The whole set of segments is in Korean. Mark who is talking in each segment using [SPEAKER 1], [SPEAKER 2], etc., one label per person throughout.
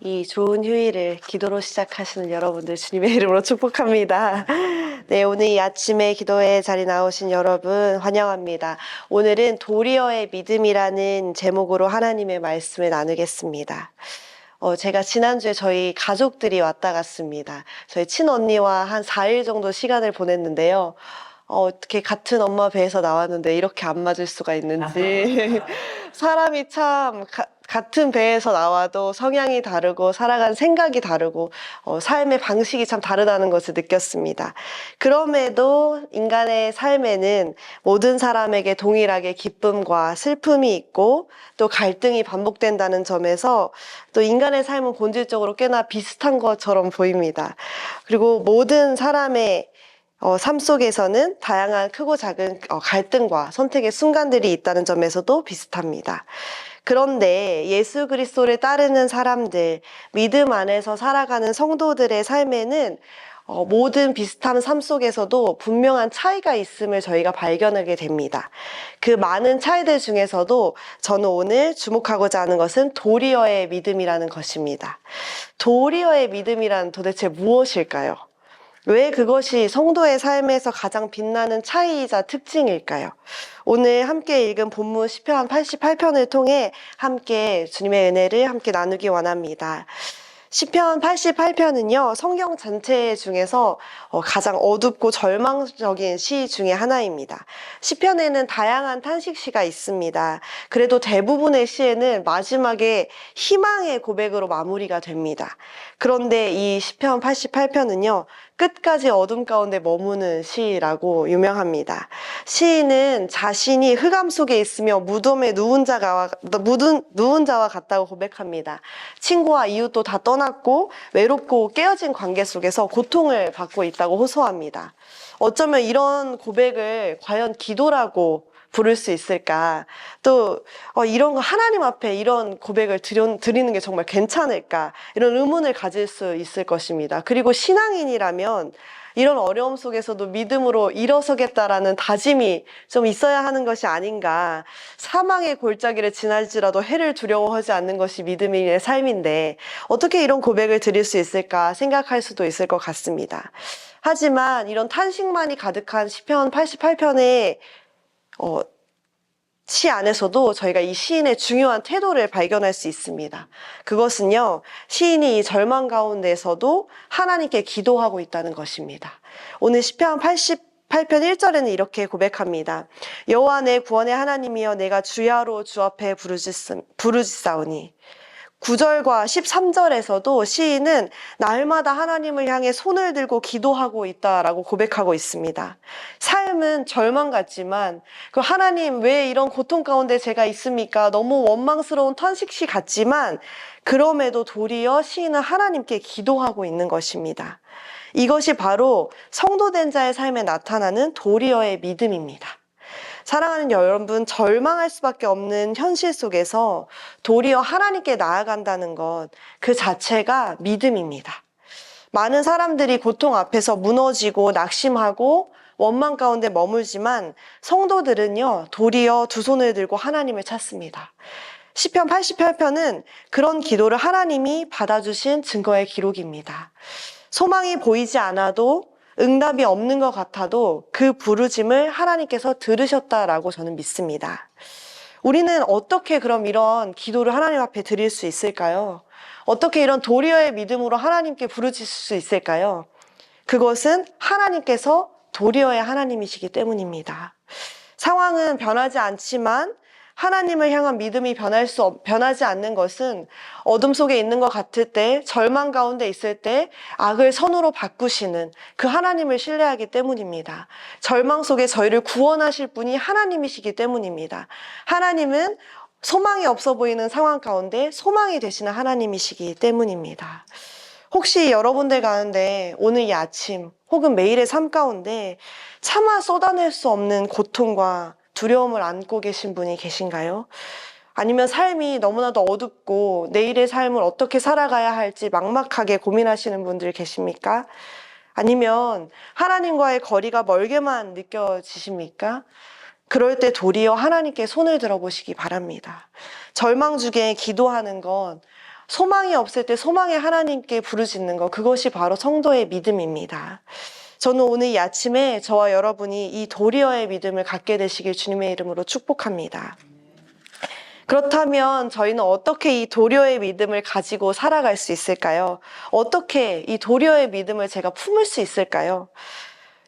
[SPEAKER 1] 이 좋은 휴일을 기도로 시작하시는 여러분들 주님의 이름으로 축복합니다. 네, 오늘 이 아침에 기도의 자리 나오신 여러분 환영합니다. 오늘은 도리어의 믿음이라는 제목으로 하나님의 말씀을 나누겠습니다. 제가 지난주에 저희 가족들이 왔다 갔습니다. 저희 친언니와 한 4일 정도 시간을 보냈는데요. 어떻게 같은 엄마 배에서 나왔는데 이렇게 안 맞을 수가 있는지. 사람이 참 같은 배에서 나와도 성향이 다르고 살아가는 생각이 다르고 삶의 방식이 참 다르다는 것을 느꼈습니다. 그럼에도 인간의 삶에는 모든 사람에게 동일하게 기쁨과 슬픔이 있고 또 갈등이 반복된다는 점에서 또 인간의 삶은 본질적으로 꽤나 비슷한 것처럼 보입니다. 그리고 모든 사람의 삶 속에서는 다양한 크고 작은 갈등과 선택의 순간들이 있다는 점에서도 비슷합니다. 그런데 예수 그리스도를 따르는 사람들, 믿음 안에서 살아가는 성도들의 삶에는 모든 비슷한 삶 속에서도 분명한 차이가 있음을 저희가 발견하게 됩니다. 그 많은 차이들 중에서도 저는 오늘 주목하고자 하는 것은 도리어의 믿음이라는 것입니다. 도리어의 믿음이란 도대체 무엇일까요? 왜 그것이 성도의 삶에서 가장 빛나는 차이이자 특징일까요? 오늘 함께 읽은 본문 시편 88편을 통해 함께 주님의 은혜를 함께 나누기 원합니다. 시편 88편은요, 성경 전체 중에서 가장 어둡고 절망적인 시 중에 하나입니다. 시편에는 다양한 탄식시가 있습니다. 그래도 대부분의 시에는 마지막에 희망의 고백으로 마무리가 됩니다. 그런데 이 시편 88편은요, 끝까지 어둠 가운데 머무는 시라고 유명합니다. 시인은 자신이 흑암 속에 있으며 무덤에 누운 자와 같다고 고백합니다. 친구와 이웃도 다 떠났고 외롭고 깨어진 관계 속에서 고통을 받고 있다고 호소합니다. 어쩌면 이런 고백을 과연 기도라고 부를 수 있을까? 또 이런 거 하나님 앞에 이런 고백을 드리는 게 정말 괜찮을까? 이런 의문을 가질 수 있을 것입니다. 그리고 신앙인이라면 이런 어려움 속에서도 믿음으로 일어서겠다라는 다짐이 좀 있어야 하는 것이 아닌가. 사망의 골짜기를 지날지라도 해를 두려워하지 않는 것이 믿음의 삶인데 어떻게 이런 고백을 드릴 수 있을까 생각할 수도 있을 것 같습니다. 하지만 이런 탄식만이 가득한 시편 88편에 시 안에서도 저희가 이 시인의 중요한 태도를 발견할 수 있습니다. 그것은요, 시인이 이 절망 가운데서도 하나님께 기도하고 있다는 것입니다. 오늘 시편 88편 1절에는 이렇게 고백합니다. 여호와 내 구원의 하나님이여 내가 주야로 주 앞에 부르짖사오니. 9절과 13절에서도 시인은 날마다 하나님을 향해 손을 들고 기도하고 있다라고 고백하고 있습니다. 삶은 절망 같지만 그 하나님 왜 이런 고통 가운데 제가 있습니까? 너무 원망스러운 탄식시 같지만 그럼에도 도리어 시인은 하나님께 기도하고 있는 것입니다. 이것이 바로 성도된 자의 삶에 나타나는 도리어의 믿음입니다. 사랑하는 여러분, 절망할 수밖에 없는 현실 속에서 도리어 하나님께 나아간다는 것, 그 자체가 믿음입니다. 많은 사람들이 고통 앞에서 무너지고 낙심하고 원망 가운데 머물지만 성도들은요, 도리어 두 손을 들고 하나님을 찾습니다. 시편 88편은 그런 기도를 하나님이 받아주신 증거의 기록입니다. 소망이 보이지 않아도 응답이 없는 것 같아도 그 부르짐을 하나님께서 들으셨다라고 저는 믿습니다. 우리는 어떻게 그럼 이런 기도를 하나님 앞에 드릴 수 있을까요? 어떻게 이런 도리어의 믿음으로 하나님께 부르짖을 수 있을까요? 그것은 하나님께서 도리어의 하나님이시기 때문입니다. 상황은 변하지 않지만 하나님을 향한 믿음이 변하지 않는 것은 어둠 속에 있는 것 같을 때, 절망 가운데 있을 때 악을 선으로 바꾸시는 그 하나님을 신뢰하기 때문입니다. 절망 속에 저희를 구원하실 분이 하나님이시기 때문입니다. 하나님은 소망이 없어 보이는 상황 가운데 소망이 되시는 하나님이시기 때문입니다. 혹시 여러분들 가운데 오늘 이 아침 혹은 매일의 삶 가운데 차마 쏟아낼 수 없는 고통과 두려움을 안고 계신 분이 계신가요? 아니면 삶이 너무나도 어둡고 내일의 삶을 어떻게 살아가야 할지 막막하게 고민하시는 분들 계십니까? 아니면 하나님과의 거리가 멀게만 느껴지십니까? 그럴 때 도리어 하나님께 손을 들어보시기 바랍니다. 절망 중에 기도하는 건 소망이 없을 때 소망의 하나님께 부르짖는 것, 그것이 바로 성도의 믿음입니다. 저는 오늘 이 아침에 저와 여러분이 이 도리어의 믿음을 갖게 되시길 주님의 이름으로 축복합니다. 그렇다면 저희는 어떻게 이 도리어의 믿음을 가지고 살아갈 수 있을까요? 어떻게 이 도리어의 믿음을 제가 품을 수 있을까요?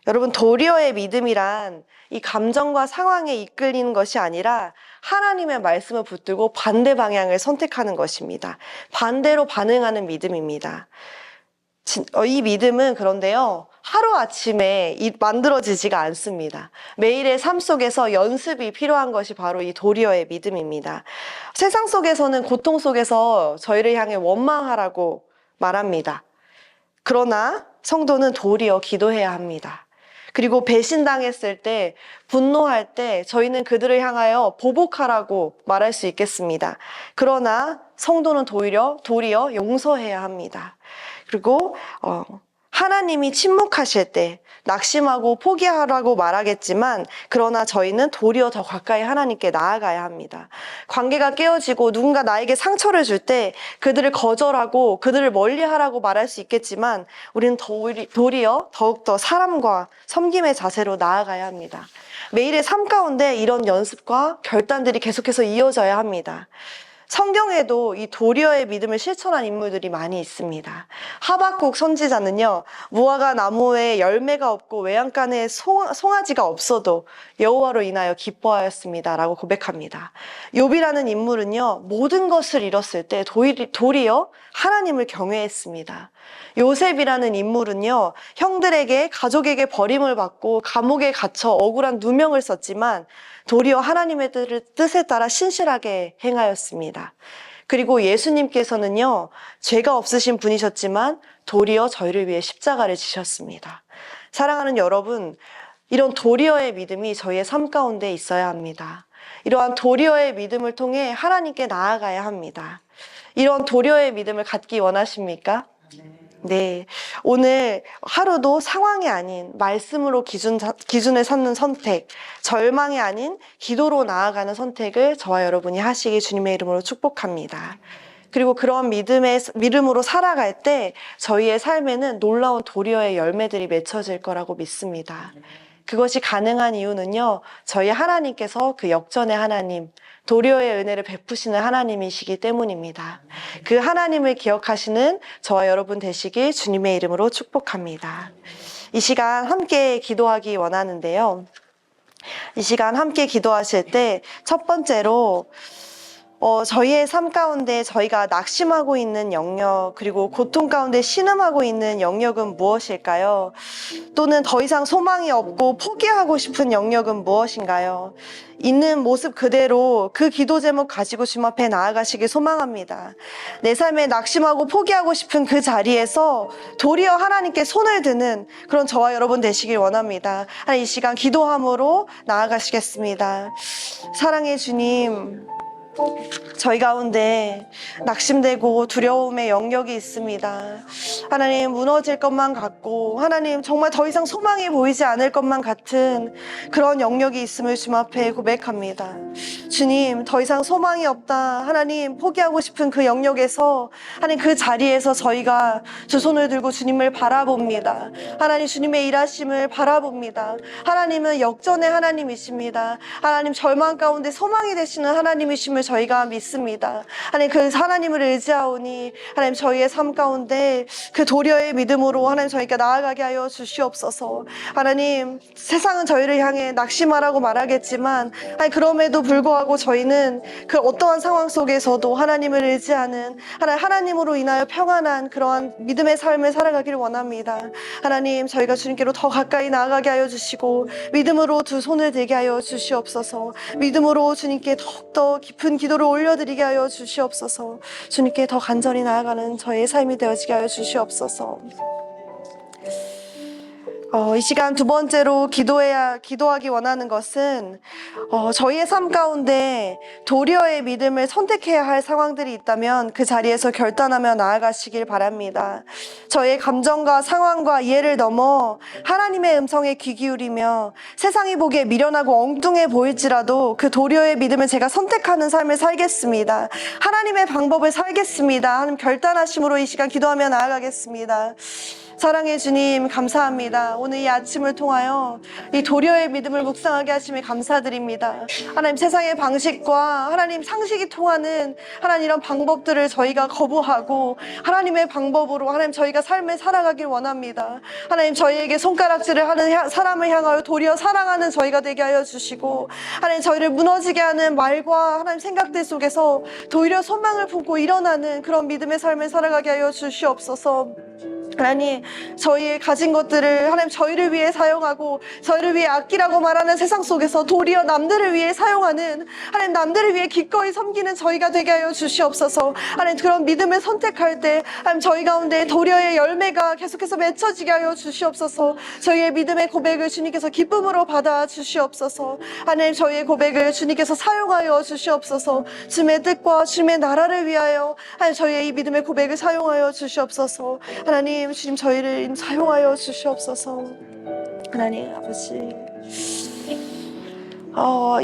[SPEAKER 1] 여러분, 도리어의 믿음이란 이 감정과 상황에 이끌리는 것이 아니라 하나님의 말씀을 붙들고 반대 방향을 선택하는 것입니다. 반대로 반응하는 믿음입니다. 이 믿음은 그런데요, 하루아침에 만들어지지가 않습니다. 매일의 삶 속에서 연습이 필요한 것이 바로 이 도리어의 믿음입니다. 세상 속에서는 고통 속에서 저희를 향해 원망하라고 말합니다. 그러나 성도는 도리어 기도해야 합니다. 그리고 배신당했을 때, 분노할 때 저희는 그들을 향하여 보복하라고 말할 수 있겠습니다. 그러나 성도는 도리어 용서해야 합니다. 그리고 하나님이 침묵하실 때 낙심하고 포기하라고 말하겠지만, 그러나 저희는 도리어 더 가까이 하나님께 나아가야 합니다. 관계가 깨어지고 누군가 나에게 상처를 줄 때 그들을 거절하고 그들을 멀리하라고 말할 수 있겠지만, 우리는 도리어 더욱더 사람과 섬김의 자세로 나아가야 합니다. 매일의 삶 가운데 이런 연습과 결단들이 계속해서 이어져야 합니다. 성경에도 이 도리어의 믿음을 실천한 인물들이 많이 있습니다. 하박국 선지자는요, 무화과 나무에 열매가 없고 외양간에 송아지가 없어도 여호와로 인하여 기뻐하였습니다 라고 고백합니다. 욥이라는 인물은요, 모든 것을 잃었을 때 도리어 하나님을 경외했습니다. 요셉이라는 인물은요, 형들에게, 가족에게 버림을 받고 감옥에 갇혀 억울한 누명을 썼지만 도리어 하나님의 뜻에 따라 신실하게 행하였습니다. 그리고 예수님께서는요, 죄가 없으신 분이셨지만 도리어 저희를 위해 십자가를 지셨습니다. 사랑하는 여러분, 이런 도리어의 믿음이 저희의 삶 가운데 있어야 합니다. 이러한 도리어의 믿음을 통해 하나님께 나아가야 합니다. 이런 도리어의 믿음을 갖기 원하십니까? 네, 오늘 하루도 상황이 아닌 말씀으로 기준을 삼는 선택, 절망이 아닌 기도로 나아가는 선택을 저와 여러분이 하시기 주님의 이름으로 축복합니다. 그리고 그런 믿음으로 살아갈 때 저희의 삶에는 놀라운 도리어의 열매들이 맺혀질 거라고 믿습니다. 그것이 가능한 이유는요, 저희 하나님께서 그 역전의 하나님, 도리어의 은혜를 베푸시는 하나님이시기 때문입니다. 그 하나님을 기억하시는 저와 여러분 되시길 주님의 이름으로 축복합니다. 이 시간 함께 기도하기 원하는데요. 이 시간 함께 기도하실 때 첫 번째로 저희의 삶 가운데 저희가 낙심하고 있는 영역, 그리고 고통 가운데 신음하고 있는 영역은 무엇일까요? 또는 더 이상 소망이 없고 포기하고 싶은 영역은 무엇인가요? 있는 모습 그대로 그 기도 제목 가지고 주님 앞에 나아가시길 소망합니다. 내 삶에 낙심하고 포기하고 싶은 그 자리에서 도리어 하나님께 손을 드는 그런 저와 여러분 되시길 원합니다. 이 시간 기도함으로 나아가시겠습니다. 사랑의 주님, 저희 가운데 낙심되고 두려움의 영역이 있습니다. 하나님, 무너질 것만 같고 하나님 정말 더 이상 소망이 보이지 않을 것만 같은 그런 영역이 있음을 주님 앞에 고백합니다. 주님, 더 이상 소망이 없다, 하나님 포기하고 싶은 그 영역에서 하나님 그 자리에서 저희가 두 손을 들고 주님을 바라봅니다. 하나님, 주님의 일하심을 바라봅니다. 하나님은 역전의 하나님이십니다. 하나님, 절망 가운데 소망이 되시는 하나님이심을 저희가 믿습니다. 하나님, 그 하나님을 의지하오니 하나님 저희의 삶 가운데 그 도리어의 믿음으로 하나님 저희가 나아가게 하여 주시옵소서. 하나님, 세상은 저희를 향해 낙심하라고 말하겠지만 그럼에도 불구하고 저희는 그 어떠한 상황 속에서도 하나님을 의지하는 하나님으로 인하여 평안한 그러한 믿음의 삶을 살아가기를 원합니다. 하나님, 저희가 주님께로 더 가까이 나아가게 하여 주시고 믿음으로 두 손을 들게 하여 주시옵소서. 믿음으로 주님께 더욱더 깊은 기도를 올려드리게 하여 주시옵소서. 주님께 더 간절히 나아가는 저의 삶이 되어지게 하여 주시옵소서. 이 시간 두 번째로 기도하기 원하는 것은, 저희의 삶 가운데 도리어의 믿음을 선택해야 할 상황들이 있다면 그 자리에서 결단하며 나아가시길 바랍니다. 저의 감정과 상황과 이해를 넘어 하나님의 음성에 귀 기울이며 세상이 보기에 미련하고 엉뚱해 보일지라도 그 도리어의 믿음을 제가 선택하는 삶을 살겠습니다. 하나님의 방법을 살겠습니다. 하나님 결단하심으로 이 시간 기도하며 나아가겠습니다. 사랑의 주님, 감사합니다. 오늘 이 아침을 통하여 이 도리어의 믿음을 묵상하게 하심에 감사드립니다. 하나님, 세상의 방식과 하나님 상식이 통하는 하나님 이런 방법들을 저희가 거부하고 하나님의 방법으로 하나님 저희가 삶을 살아가길 원합니다. 하나님, 저희에게 손가락질을 하는 사람을 향하여 도리어 사랑하는 저희가 되게 하여 주시고, 하나님 저희를 무너지게 하는 말과 하나님 생각들 속에서 도리어 소망을 품고 일어나는 그런 믿음의 삶을 살아가게 하여 주시옵소서. 하나님, 저희의 가진 것들을 하나님 저희를 위해 사용하고 저희를 위해 아끼라고 말하는 세상 속에서 도리어 남들을 위해 사용하는, 하나님 남들을 위해 기꺼이 섬기는 저희가 되게 하여 주시옵소서. 하나님, 그런 믿음을 선택할 때 하나님 저희 가운데 도리어의 열매가 계속해서 맺혀지게 하여 주시옵소서. 저희의 믿음의 고백을 주님께서 기쁨으로 받아 주시옵소서. 하나님, 저희의 고백을 주님께서 사용하여 주시옵소서. 주님의 뜻과 주님의 나라를 위하여 하나님 저희의 이 믿음의 고백을 사용하여 주시옵소서. 하나님, 주님 저희를 사용하여 주시옵소서. 하나님 아버지,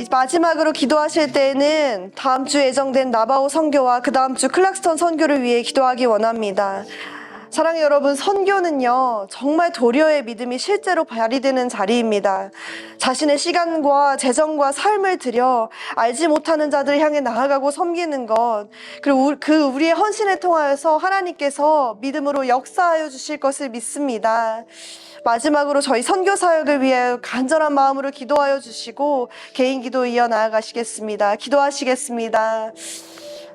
[SPEAKER 1] 마지막으로 기도하실 때에는 다음 주 예정된 나바오 선교와 그 다음 주 클락스턴 선교를 위해 기도하기 원합니다. 사랑의 여러분, 선교는요 정말 도리어의 믿음이 실제로 발휘되는 자리입니다. 자신의 시간과 재정과 삶을 들여 알지 못하는 자들을 향해 나아가고 섬기는 것, 그리고 우리의 헌신을 통하여서 하나님께서 믿음으로 역사하여 주실 것을 믿습니다. 마지막으로 저희 선교 사역을 위해 간절한 마음으로 기도하여 주시고 개인 기도 이어 나아가시겠습니다. 기도하시겠습니다.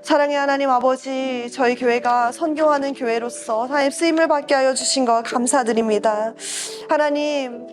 [SPEAKER 1] 사랑의 하나님 아버지, 저희 교회가 선교하는 교회로서 하나님 쓰임을 받게 하여 주신 것 감사드립니다. 하나님,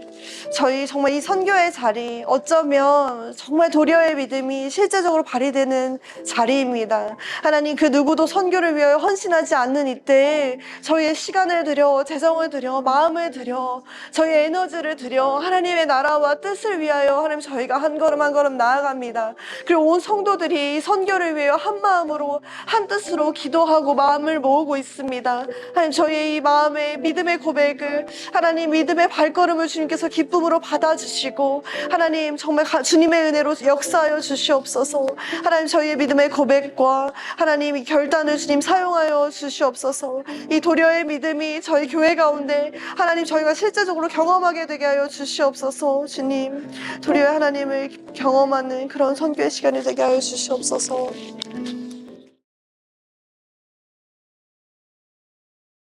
[SPEAKER 1] 저희 정말 이 선교의 자리, 어쩌면 정말 도리어의 믿음이 실제적으로 발휘되는 자리입니다. 하나님, 그 누구도 선교를 위하여 헌신하지 않는 이때에 저희의 시간을 들여, 재정을 들여, 마음을 들여, 저희의 에너지를 들여 하나님의 나라와 뜻을 위하여 하나님 저희가 한 걸음 한 걸음 나아갑니다. 그리고 온 성도들이 이 선교를 위하여 한 마음으로 한 뜻으로 기도하고 마음을 모으고 있습니다. 하나님, 저희의 이 마음의 믿음의 고백을, 하나님 믿음의 발걸음을 주님께서 기쁨으로 받아주시고 하나님 정말 주님의 은혜로 역사하여 주시옵소서. 하나님, 저희의 믿음의 고백과 하나님 이 결단을 주님 사용하여 주시옵소서. 이 도리어의 믿음이 저희 교회 가운데 하나님 저희가 실제적으로 경험하게 되게 하여 주시옵소서. 주님, 도리어의 하나님을 경험하는 그런 선교의 시간이 되게 하여 주시옵소서.